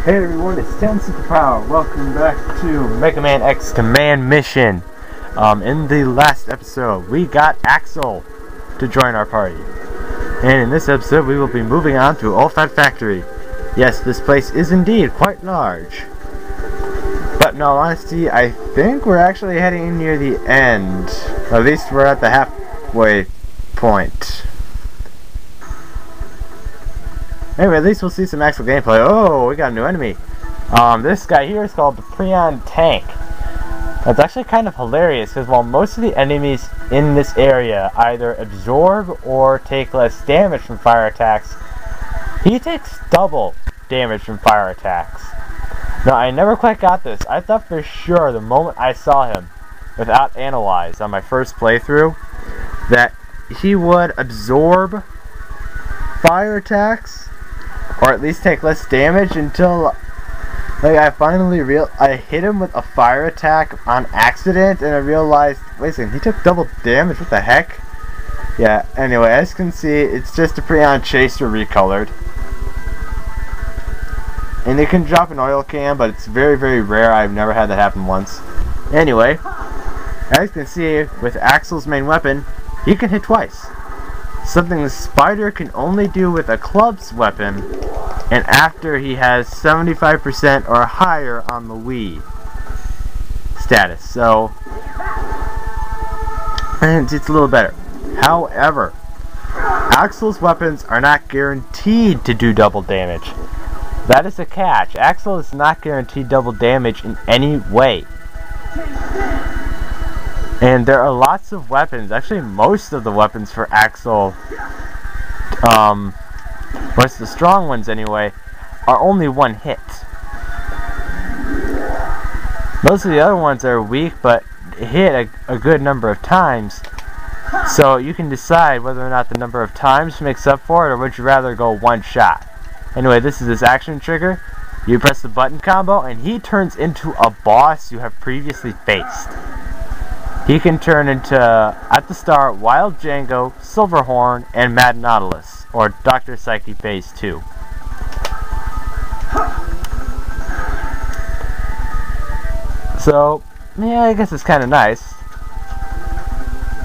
Hey everyone, it's 10 Superpower. Welcome back to Megaman X Command Mission. In the last episode, we got Axel to join our party. And in this episode, we will be moving on to Ulfat Factory. Yes, this place is indeed quite large. But in all honesty, I think we're actually heading near the end. Or at least we're at the halfway point. Anyway, at least we'll see some Axel gameplay. Oh, we got a new enemy. This guy here is called the Prion Tank. That's actually kind of hilarious because while most of the enemies in this area either absorb or take less damage from fire attacks, he takes double damage from fire attacks. Now, I never quite got this. I thought for sure the moment I saw him, without Analyze on my first playthrough, that he would absorb fire attacks, or at least take less damage until, like, I hit him with a fire attack on accident, and I realized, wait a second, he took double damage, what the heck? Yeah, anyway, as you can see, it's just a Prion Chaser recolored. And they can drop an oil can, but it's very, very rare. I've never had that happen once. Anyway, as you can see, with Axel's main weapon, he can hit twice. Something the Spider can only do with a club's weapon, and after he has 75% or higher on the Wii status. So, and it's a little better. However, Axel's weapons are not guaranteed to do double damage. That is a catch. Axel is not guaranteed double damage in any way. And there are lots of weapons, actually most of the weapons for Axel, most of the strong ones anyway, are only one hit. Most of the other ones are weak but hit a good number of times. So you can decide whether or not the number of times makes up for it, or would you rather go one shot. Anyway, this is his action trigger. You press the button combo and he turns into a boss you have previously faced. He can turn into, at the start, Wild Django, Silverhorn, and Mad Nautilus, or Dr. Psyche Phase 2. So, yeah, I guess it's kind of nice.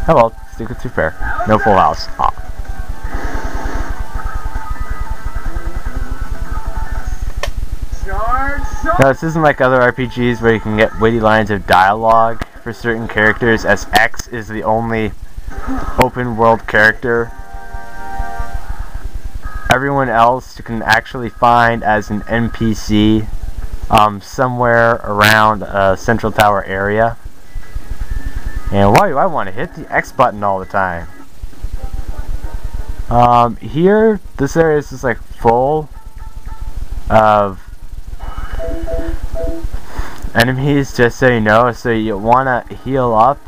Oh well, stick with 2 fair. No full house. Aw. Now, this isn't like other RPGs where you can get witty lines of dialogue for certain characters, as X is the only open world character. Everyone else you can actually find as an NPC somewhere around a Central Tower area. And why do I want to hit the X button all the time? Here, this area is just like full of enemies, just so you know, so you want to heal up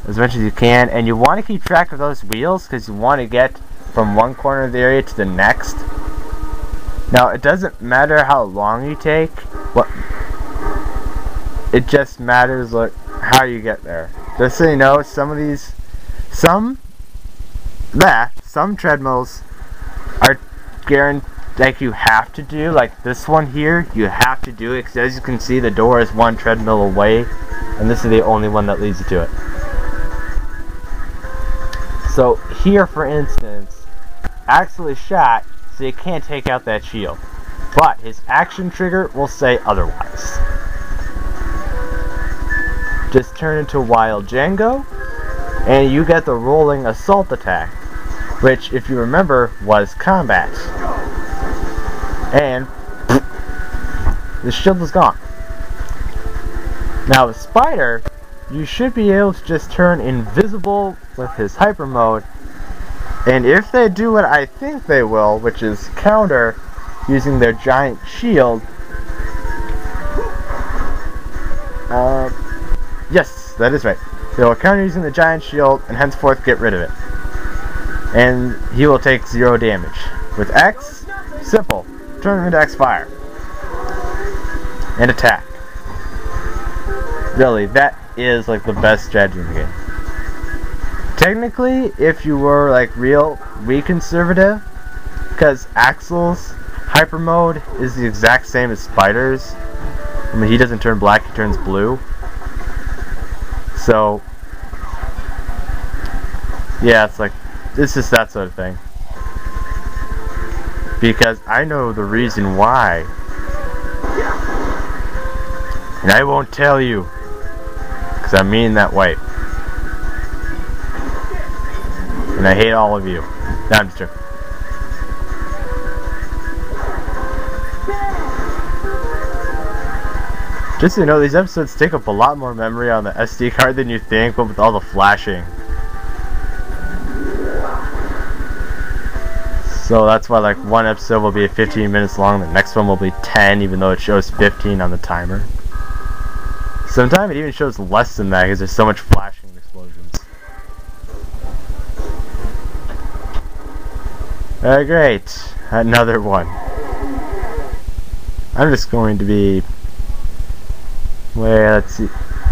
as much as you can, and you want to keep track of those wheels because you want to get from one corner of the area to the next. Now, it doesn't matter how long you take, it just matters like how you get there. Just so you know, some treadmills are guaranteed. Like you have to do, like this one here, you have to do it because as you can see, the door is one treadmill away, and this is the only one that leads you to it. So here, for instance, Axel is shot, so you can't take out that shield, but his action trigger will say otherwise. Just turn into Wild Django, and you get the rolling assault attack, which, if you remember, was combat. And the shield was gone. Now with Spider, you should be able to just turn invisible with his hyper mode, and if they do what I think they will, which is counter using their giant shield, yes, that is right. They will counter using the giant shield and henceforth get rid of it, and he will take 0 damage. With X, simple. Turn him into X-Fire. And attack. Really, that is like the best strategy in the game. Technically, if you were like real conservative, because Axel's hyper mode is the exact same as Spider's. I mean, he doesn't turn black, he turns blue. So, yeah, it's like, it's just that sort of thing. Because I know the reason why. And I won't tell you. Because I mean that way. And I hate all of you. No, I'm just joking. Just so you know, these episodes take up a lot more memory on the SD card than you think, but with all the flashing. So that's why like one episode will be 15 minutes long, the next one will be 10, even though it shows 15 on the timer. Sometimes it even shows less than that because there's so much flashing and explosions. Alright, great. Another one. I'm just going to be... Well, let's see.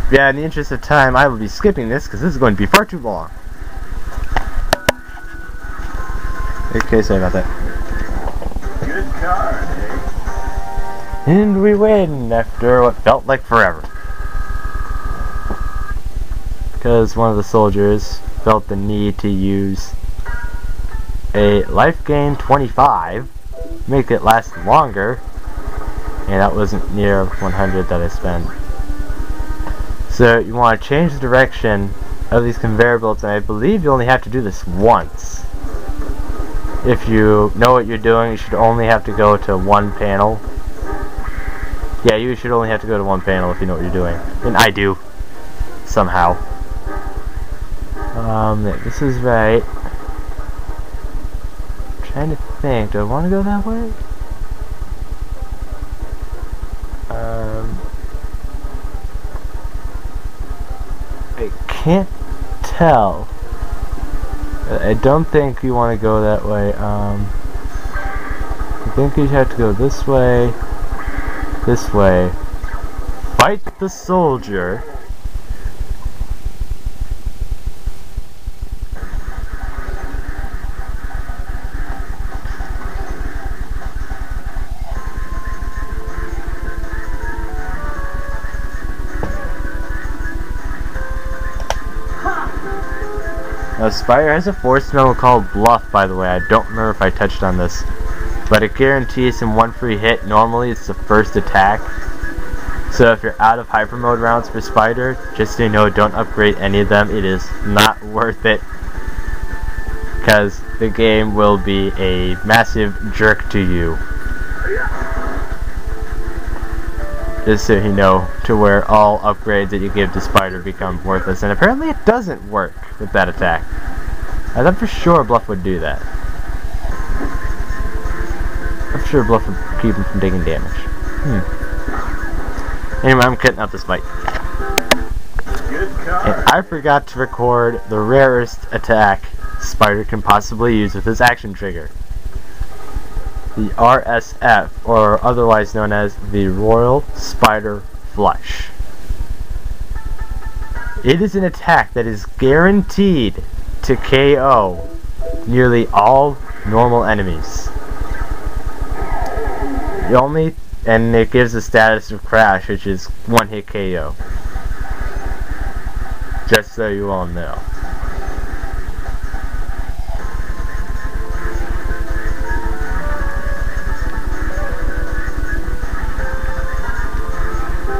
Yeah, in the interest of time, I will be skipping this because this is going to be far too long. Okay, sorry about that. Good card, eh? And we win after what felt like forever. Because one of the soldiers felt the need to use a life gain 25, make it last longer, and that wasn't near 100 that I spent. So you want to change the direction of these conveyor belts, and I believe you only have to do this once. If you know what you're doing, you should only have to go to one panel. Yeah, you should only have to go to one panel if you know what you're doing. And I do. Somehow. This is right. I'm trying to think. Do I want to go that way? I can't tell. I don't think you want to go that way. I think you have to go this way. This way. Fight the soldier. Spider has a force memo called Bluff, by the way. I don't remember if I touched on this. But it guarantees him one free hit. Normally it's the first attack. So if you're out of hyper mode rounds for Spider, just so you know, don't upgrade any of them. It is not worth it. Because the game will be a massive jerk to you. Just so you know, to where all upgrades that you give to Spider become worthless. And apparently it doesn't work with that attack. I thought for sure Bluff would do that. I'm sure Bluff would keep him from taking damage. Anyway, I'm cutting out this fight. And I forgot to record the rarest attack Spider can possibly use with his action trigger. The RSF, or otherwise known as the Royal Spider Flush. It is an attack that is guaranteed to KO nearly all normal enemies. And it gives the status of Crash, which is one hit KO. Just so you all know.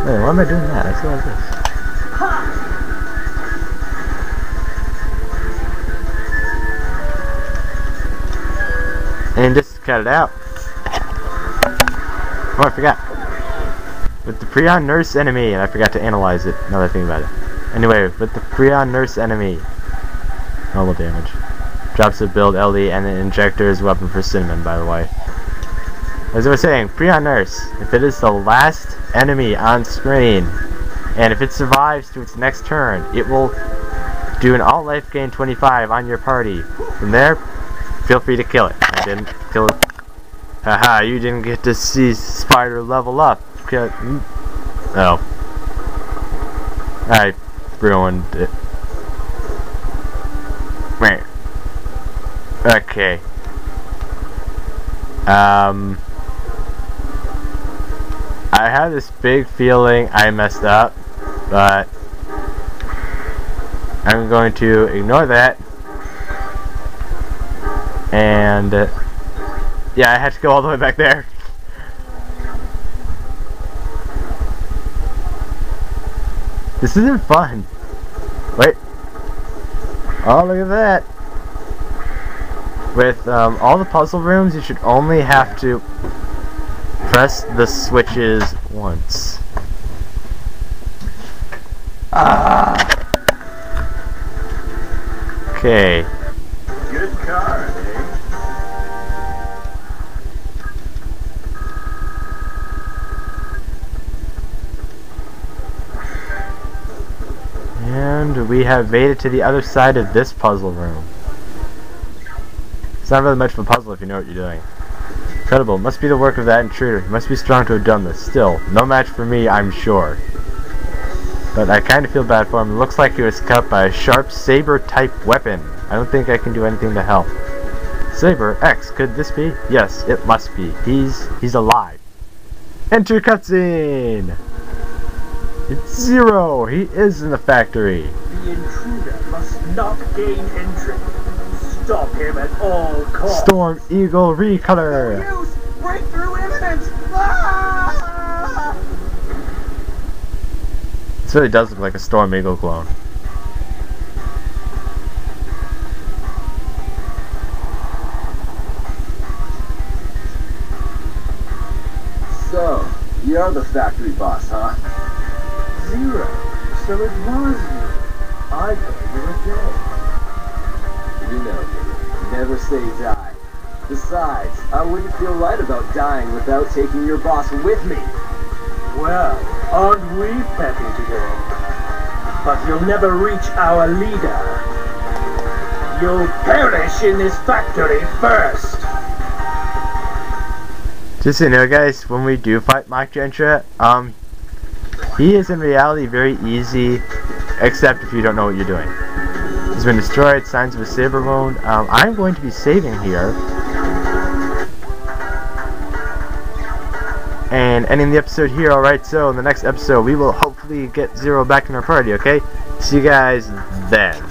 Wait, why am I doing that? Let's go like this. And just to cut it out. Oh, I forgot. With the Prion Nurse enemy, and I forgot to analyze it, now that I think about it. Anyway, with the Prion Nurse enemy, normal damage. Drops a build LD and an injector is weapon for Cinnamon, by the way. As I was saying, Prion Nurse, if it is the last enemy on screen, and if it survives to its next turn, it will do an all life gain 25 on your party. From there, feel free to kill it. I didn't kill it. Haha, you didn't get to see Spider level up. Oh. I ruined it. Okay. I have this big feeling I messed up, but I'm going to ignore that. And yeah, I had to go all the way back there. This isn't fun. Wait. Oh, look at that. With all the puzzle rooms, you should only have to press the switches once. Ah. Okay. Good card, eh? And we have made it to the other side of this puzzle room. It's not really much of a puzzle if you know what you're doing. Incredible. Must be the work of that intruder. He must be strong to have done this. Still, no match for me, I'm sure. But I kind of feel bad for him. It looks like he was cut by a sharp saber-type weapon. I don't think I can do anything to help. Saber X, could this be? Yes, it must be. He's alive. Enter cutscene! It's Zero! He is in the factory. The intruder must not gain entry. Stop him at all costs. Storm Eagle recolor. No use! Breakthrough imminent! Ah! This really does look like a Storm Eagle clone. So, you're the factory boss, huh? Zero. So it was you. I thought you were dead. You know me. Never say die. Besides, I wouldn't feel right about dying without taking your boss with me. Well, aren't we peppy today? But you'll never reach our leader. You'll perish in this factory first. Just so you know, guys, when we do fight Mach Gentra, he is in reality very easy, except if you don't know what you're doing. He's been destroyed, signs of a saber wound. I'm going to be saving here. And ending the episode here, alright, so in the next episode we will hopefully get Zero back in our party, okay? See you guys then.